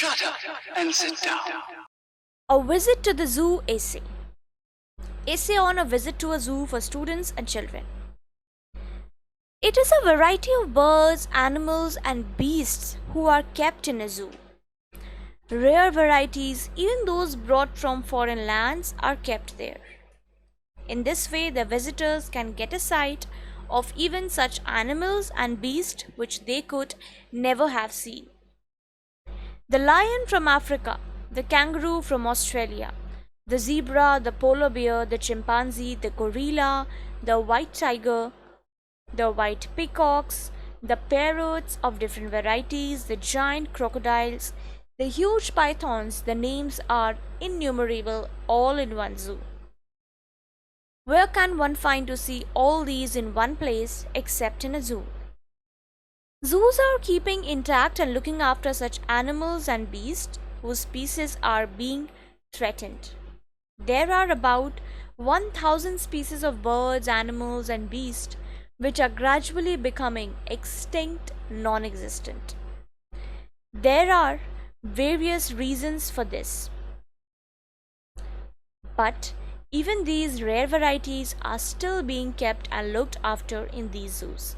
Shut up and sit down. A visit to the zoo essay. Essay on a visit to a zoo for students and children. It is a variety of birds, animals, and beasts who are kept in a zoo. Rare varieties, even those brought from foreign lands, are kept there. In this way, the visitors can get a sight of even such animals and beasts which they could never have seen. The lion from Africa, the kangaroo from Australia, the zebra, the polar bear, the chimpanzee, the gorilla, the white tiger, the white peacocks, the parrots of different varieties, the giant crocodiles, the huge pythons, the names are innumerable all in one zoo. Where can one find to see all these in one place except in a zoo? Zoos are keeping intact and looking after such animals and beasts whose species are being threatened. There are about 1,000 species of birds, animals, and beasts which are gradually becoming extinct, non existent. There are various reasons for this, but even these rare varieties are still being kept and looked after in these zoos.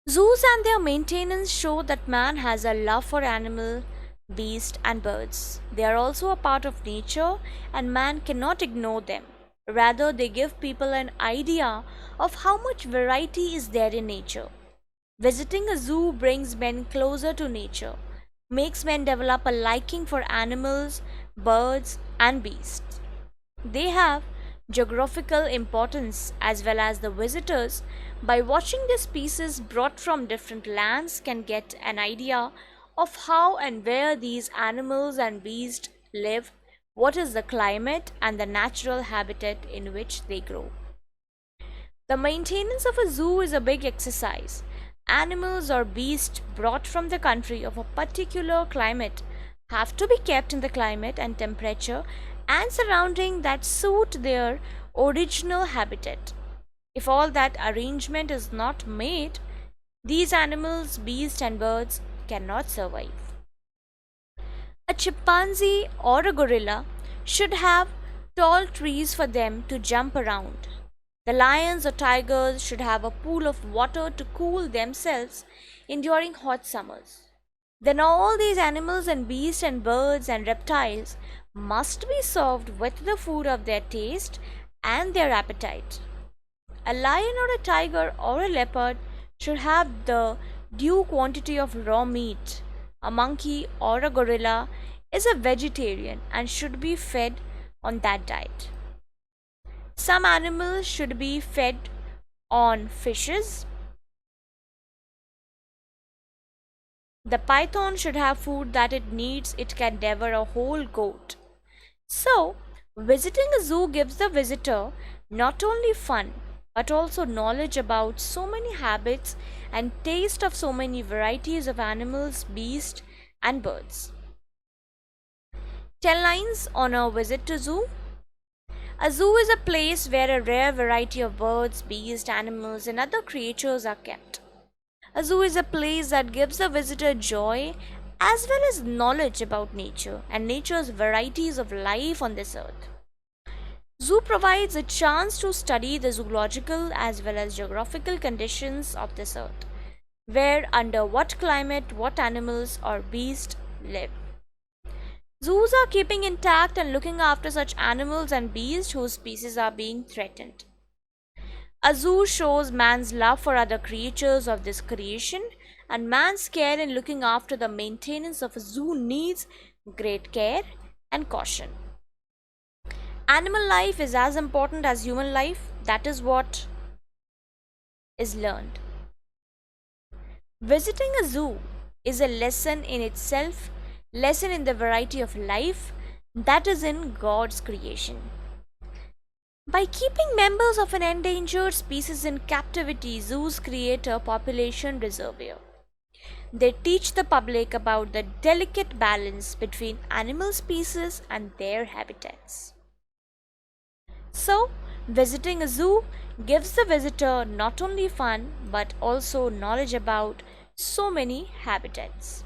Zoos and their maintenance show that man has a love for animal, beast, and birds. They are also a part of nature and man cannot ignore them. Rather, they give people an idea of how much variety is there in nature. Visiting a zoo brings men closer to nature, makes men develop a liking for animals, birds, and beasts. They have geographical importance as well as the visitors, by watching the species brought from different lands, can get an idea of how and where these animals and beasts live, what is the climate and the natural habitat in which they grow. The maintenance of a zoo is a big exercise. Animals or beasts brought from the country of a particular climate have to be kept in the climate and temperature and surrounding that suit their original habitat. If all that arrangement is not made, these animals, beasts, and birds cannot survive. A chimpanzee or a gorilla should have tall trees for them to jump around. The lions or tigers should have a pool of water to cool themselves during hot summers. Then all these animals and beasts and birds and reptiles must be served with the food of their taste and their appetite. A lion or a tiger or a leopard should have the due quantity of raw meat. A monkey or a gorilla is a vegetarian and should be fed on that diet. Some animals should be fed on fishes. The python should have food that it needs, it can devour a whole goat. So, visiting a zoo gives the visitor not only fun but also knowledge about so many habits and taste of so many varieties of animals, beasts, and birds. 10 lines on a visit to zoo. A zoo is a place where a rare variety of birds, beasts, animals, and other creatures are kept. A zoo is a place that gives the visitor joy as well as knowledge about nature and nature's varieties of life on this earth. Zoo provides a chance to study the zoological as well as geographical conditions of this earth, where under what climate what animals or beasts live. Zoos are keeping intact and looking after such animals and beasts whose species are being threatened. A zoo shows man's love for other creatures of this creation, and man's care in looking after the maintenance of a zoo needs great care and caution. Animal life is as important as human life. That is what is learned. Visiting a zoo is a lesson in itself, lesson in the variety of life that is in God's creation. By keeping members of an endangered species in captivity, zoos create a population reservoir. They teach the public about the delicate balance between animal species and their habitats. So, visiting a zoo gives the visitor not only fun but also knowledge about so many habitats.